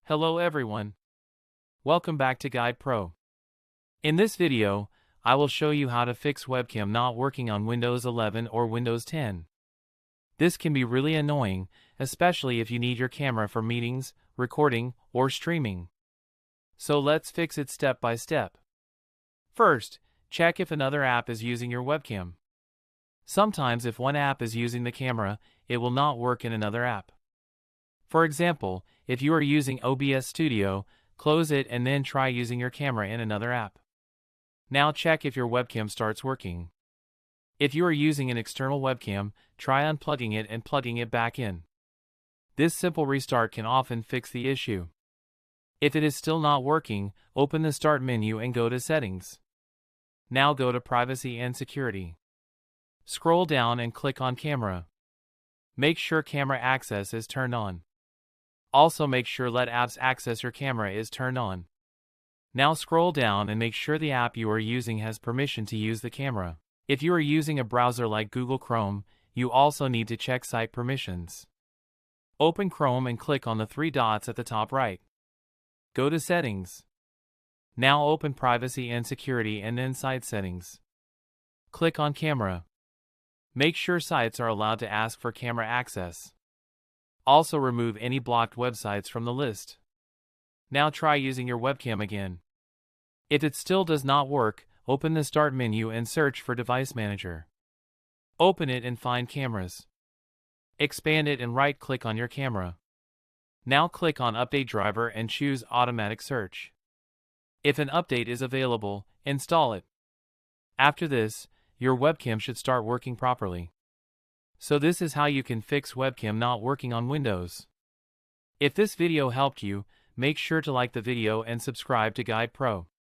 Hello everyone. Welcome back to Guide Pro. In this video, I will show you how to fix webcam not working on Windows 11 or Windows 10. This can be really annoying, especially if you need your camera for meetings, recording, or streaming. So let's fix it step by step. First, check if another app is using your webcam. Sometimes if one app is using the camera, it will not work in another app. For example, if you are using OBS Studio, close it and then try using your camera in another app. Now check if your webcam starts working. If you are using an external webcam, try unplugging it and plugging it back in. This simple restart can often fix the issue. If it is still not working, open the Start menu and go to Settings. Now go to Privacy and Security. Scroll down and click on Camera. Make sure Camera Access is turned on. Also make sure Let Apps Access Your Camera is turned on. Now scroll down and make sure the app you are using has permission to use the camera. If you are using a browser like Google Chrome, you also need to check Site Permissions. Open Chrome and click on the three dots at the top right. Go to Settings. Now open Privacy and Security and then Site Settings. Click on Camera. Make sure sites are allowed to ask for camera access. Also remove any blocked websites from the list. Now try using your webcam again. If it still does not work, open the Start menu and search for Device Manager. Open it and find Cameras. Expand it and right-click on your camera. Now click on Update Driver and choose Automatic Search. If an update is available, install it. After this, your webcam should start working properly. So this is how you can fix webcam not working on Windows. If this video helped you, make sure to like the video and subscribe to Guide Pro.